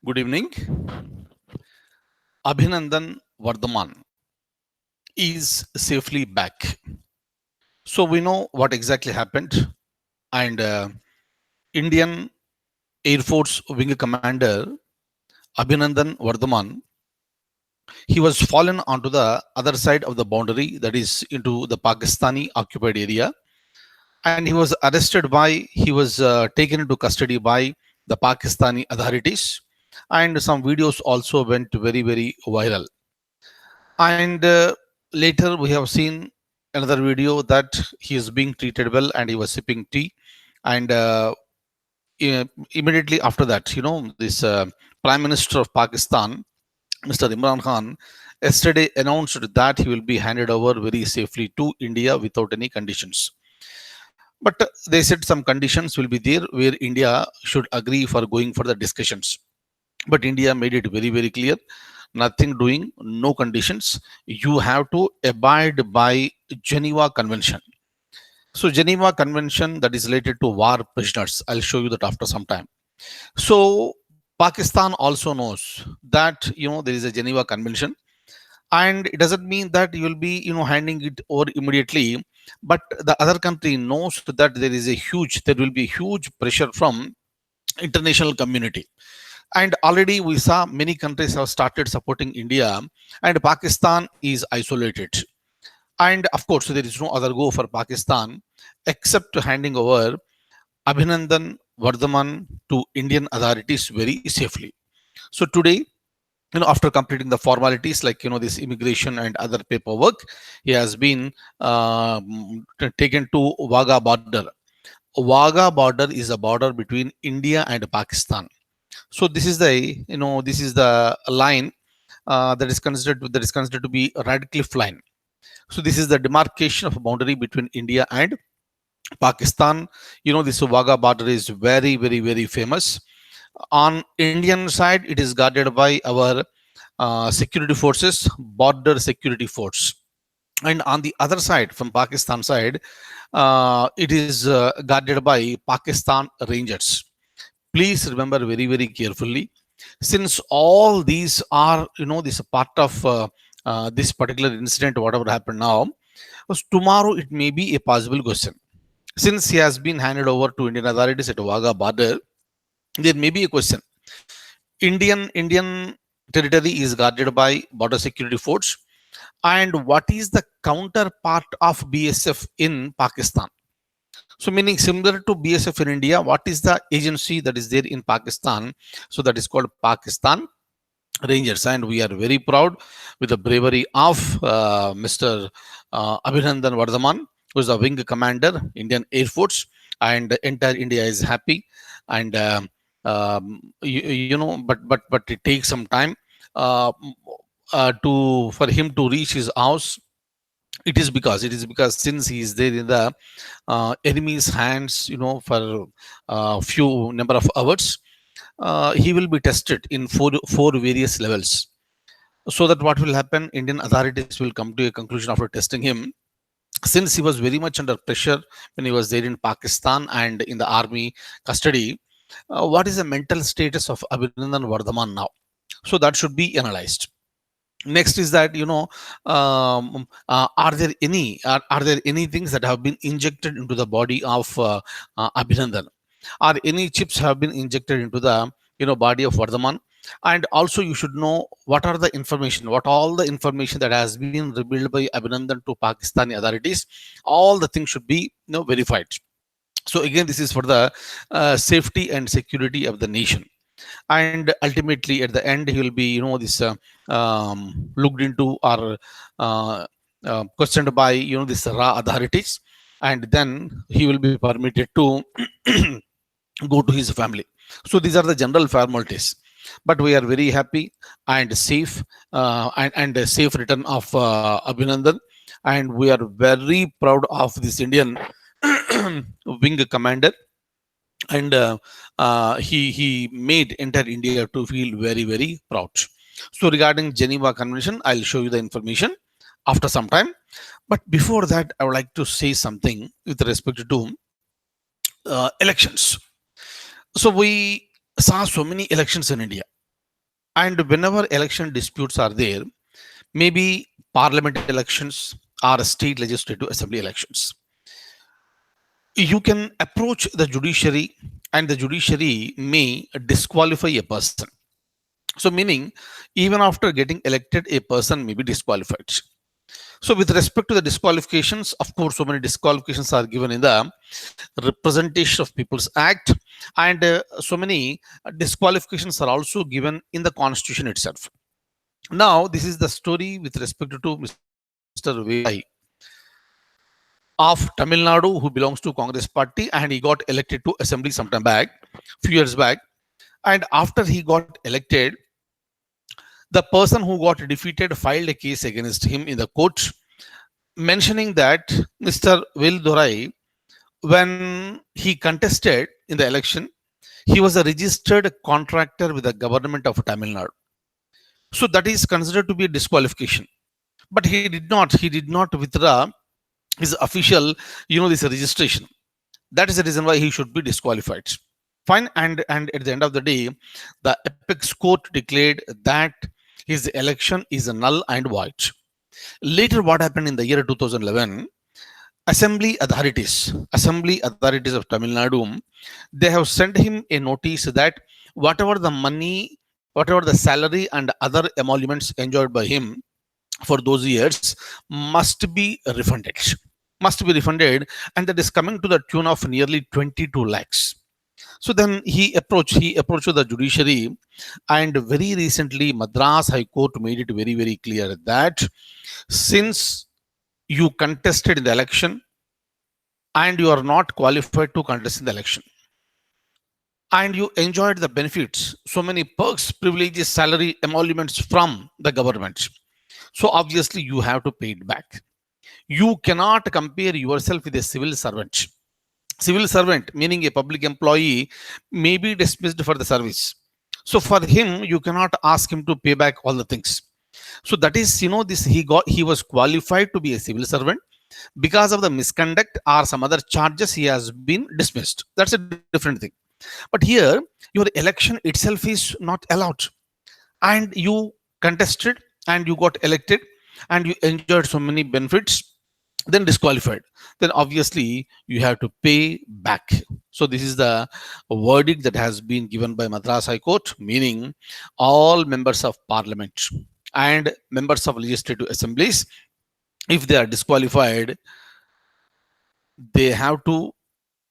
Good evening. Abhinandan Vardhaman is safely back. So we know what exactly happened, and Indian Air Force Wing Commander Abhinandan Vardhaman, he was fallen onto the other side of the boundary, that is into the Pakistani occupied area, and he was taken into custody by the Pakistani authorities, and some videos also went very viral. And later we have seen another video that he is being treated well and he was sipping tea. And immediately after that, this Prime Minister of Pakistan, Mr. Imran Khan, yesterday announced that he will be handed over very safely to India without any conditions. But they said some conditions will be there where India should agree for going for the discussions. But India made it very clear, nothing doing, no conditions. You have to abide by Geneva Convention. So Geneva Convention, that is related to war prisoners. I'll show you that after some time. So Pakistan also knows that there is a Geneva Convention, and it doesn't mean that you will be handing it over immediately. But the other country knows that there will be huge pressure from international community, and already we saw many countries have started supporting India, and Pakistan is isolated. And of course, there is no other go for Pakistan except handing over Abhinandan Vardhaman to Indian authorities very safely. So today, after completing the formalities like this immigration and other paperwork, he has been taken to Wagah border. Wagah border is a border between India and Pakistan. So this is the line that is considered to be a Radcliffe line. So this is the demarcation of a boundary between India and Pakistan. This Wagah border is very famous. On Indian side, it is guarded by our security forces, border security force. And on the other side, from Pakistan side, it is guarded by Pakistan Rangers. Please remember very carefully, since all these are this part of this particular incident, whatever happened now, was tomorrow it may be a possible question. Since he has been handed over to Indian authorities at Wagah border, there may be a question. Indian territory is guarded by border security force, and what is the counterpart of BSF in Pakistan? So meaning similar to BSF in India, what is the agency that is there in Pakistan? So that is called Pakistan Rangers, and we are very proud with the bravery of Mr. Abhinandan Vardhaman, who is a wing commander, Indian Air Force, and entire India is happy. And but it takes some time for him to reach his house. It is because since he is there in the enemy's hands, for few number of hours, he will be tested in four various levels. So that what will happen, Indian authorities will come to a conclusion after testing him, since he was very much under pressure when he was there in Pakistan and in the army custody. What is the mental status of Abhinandan Vardhaman now? So that should be analyzed. Next is that are there any things that have been injected into the body of Abhinandan? Are any chips have been injected into the body of Vardhaman? And also you should know what all the information that has been revealed by Abhinandan to Pakistani authorities. All the things should be verified. So again, this is for the safety and security of the nation. And ultimately at the end, he will be this looked into or questioned by this raw authorities, and then he will be permitted to go to his family. So these are the general formalities, but we are very happy and safe, and a safe return of Abhinandan, and we are very proud of this Indian wing commander. And he made entire India to feel very proud. So regarding Geneva Convention, I'll show you the information after some time. But before that, I would like to say something with respect to elections. So we saw so many elections in India. And whenever election disputes are there, maybe parliament elections or state legislative assembly elections, you can approach the judiciary and the judiciary may disqualify a person. So, meaning even after getting elected, a person may be disqualified. So, with respect to the disqualifications, of course, so many disqualifications are given in the Representation of People's Act, and so many disqualifications are also given in the Constitution itself. Now, this is the story with respect to Mr. Veludurai of Tamil Nadu, who belongs to Congress Party, and he got elected to Assembly sometime back, few years back. And after he got elected, the person who got defeated filed a case against him in the court, mentioning that Mr. Veludurai, when he contested in the election, he was a registered contractor with the government of Tamil Nadu. So that is considered to be a disqualification. But he did not withdraw his official, this registration. That is the reason why he should be disqualified. Fine. And at the end of the day, the apex court declared that his election is null and void. Later, what happened in the year 2011? Assembly authorities of Tamil Nadu, they have sent him a notice that whatever the money, whatever the salary and other emoluments enjoyed by him for those years must be refunded. Must be refunded, and that is coming to the tune of nearly 22 lakhs. So then he approached the judiciary, and very recently Madras High Court made it very, very clear that since you contested in the election and you are not qualified to contest in the election, and you enjoyed the benefits, so many perks, privileges, salary, emoluments from the government, so obviously you have to pay it back. You cannot compare yourself with a civil servant. Civil servant, meaning a public employee, may be dismissed for the service. So for him, you cannot ask him to pay back all the things. So that is, this he was qualified to be a civil servant. Because of the misconduct or some other charges, he has been dismissed. That's a different thing. But here, your election itself is not allowed, and you contested and you got elected and you enjoyed so many benefits, then disqualified, then obviously you have to pay back. So this is the verdict that has been given by Madras High Court, meaning all members of parliament and members of legislative assemblies, if they are disqualified, they have to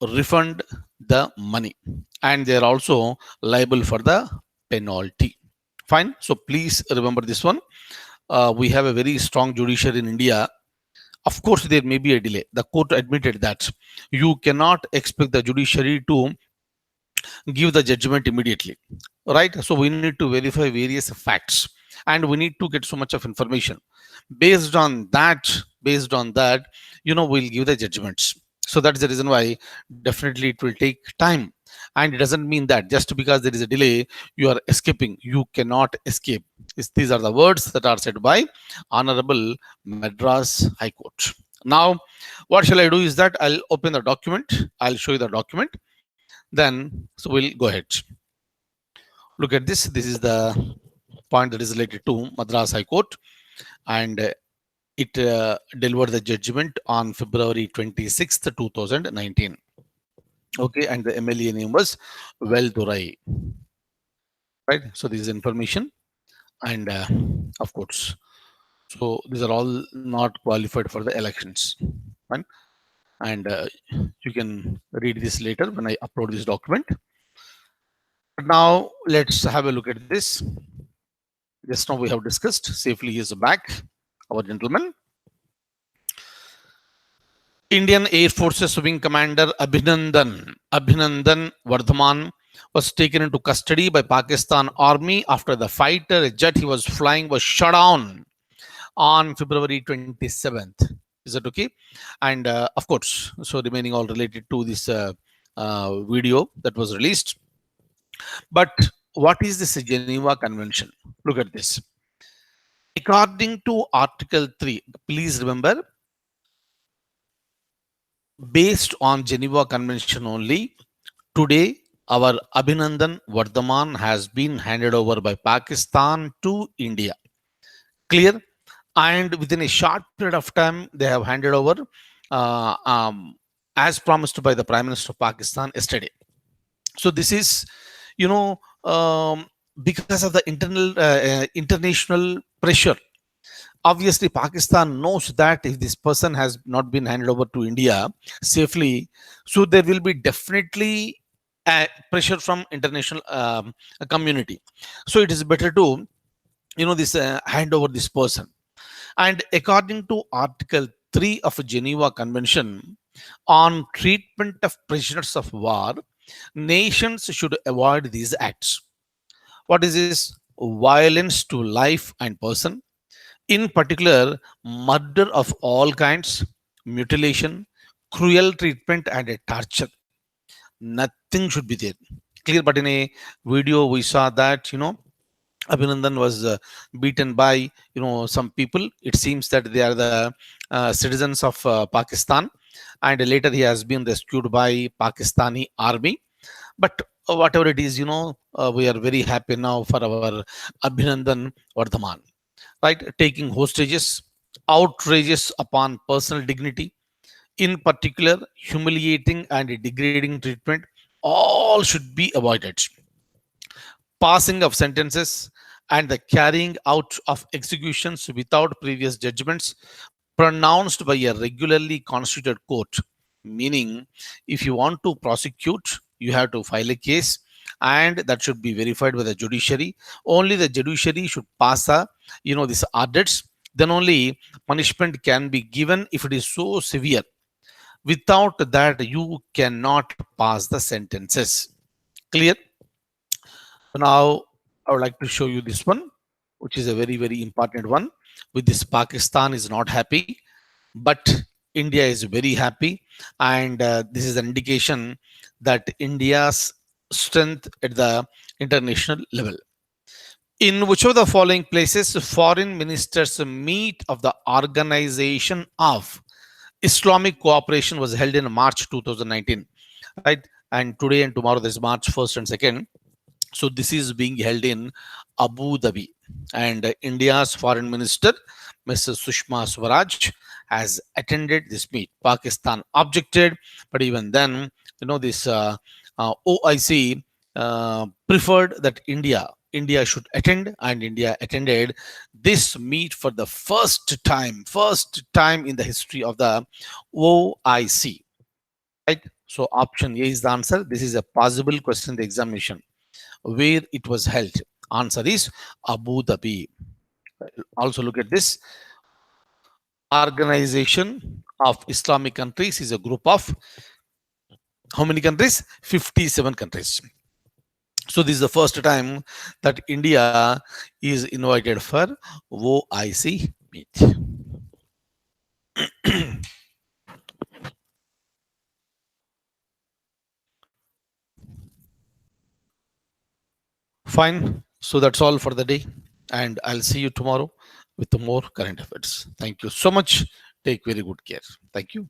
refund the money, and they are also liable for the penalty. Fine. So please remember this one. We have a very strong judiciary in India. Of course, there may be a delay. The court admitted that you cannot expect the judiciary to give the judgment immediately, right? So we need to verify various facts, and we need to get so much of information. Based on that, we'll give the judgments. So that's the reason why definitely it will take time. And it doesn't mean that just because there is a delay, you are escaping. You cannot escape. These are the words that are said by Honorable Madras High Court. Now, what shall I do is that I'll open the document. I'll show you the document. Then, so we'll go ahead. Look at this. This is the point that is related to Madras High Court, and it delivered the judgment on February 26th, 2019. Okay, and the MLA name was Veludurai. Right. So this is information, and of course, so these are all not qualified for the elections. Fine. And you can read this later when I upload this document. But now let's have a look at this. Just now we have discussed safely he is back, our gentleman. Indian Air Forces Wing Commander Abhinandan Vardhaman was taken into custody by Pakistan Army after the fighter jet he was flying was shot down on February 27th. Is that okay? And of course, so remaining all related to this video that was released. But what is this Geneva Convention? Look at this. According to Article 3, please remember, based on Geneva Convention only, today Our Abhinandan Vardhaman has been handed over by Pakistan to India. Clear? And within a short period of time, they have handed over uh, um, as promised by the Prime Minister of Pakistan yesterday. So this is, you know, because of the international pressure. Obviously Pakistan knows that if this person has not been handed over to India safely, so there will be definitely pressure from international community. So it is better to, this hand over this person. And according to Article 3 of Geneva Convention on treatment of prisoners of war, nations should avoid these acts. What is this? Violence to life and person, in particular murder of all kinds, mutilation, cruel treatment, and a torture. Nothing should be there. Clear? But in a video we saw that, Abhinandan was beaten by, some people. It seems that they are the citizens of Pakistan, and later he has been rescued by Pakistani army. But whatever it is, we are very happy now for our Abhinandan Vardhaman, right? Taking hostages, outrages upon personal dignity, in particular humiliating and degrading treatment, all should be avoided. Passing of sentences and the carrying out of executions without previous judgments pronounced by a regularly constituted court. Meaning, if you want to prosecute, you have to file a case, and that should be verified by the judiciary. Only the judiciary should pass a, these audits. Then only punishment can be given if it is so severe. Without that, you cannot pass the sentences. Clear? So now I would like to show you this one, which is a very, very important one. With this, Pakistan is not happy, but India is very happy. And this is an indication that India's strength at the international level. In which of the following places foreign ministers meet of the Organization of Islamic Cooperation was held in March 2019, right? And today and tomorrow, this March 1st and 2nd. So this is being held in Abu Dhabi, and India's foreign minister, Mrs. Sushma Swaraj, has attended this meet. Pakistan objected, but even then, this OIC preferred that India should attend, and India attended this meet for the first time in the history of the OIC. Right? So option A is the answer. This is a possible question in the examination. Where it was held? Answer is Abu Dhabi. Also look at this. Organization of Islamic countries is a group of how many countries? 57 countries. So this is the first time that India is invited for OIC meet. Fine. So that's all for the day. And I'll see you tomorrow with more current affairs. Thank you so much. Take very good care. Thank you.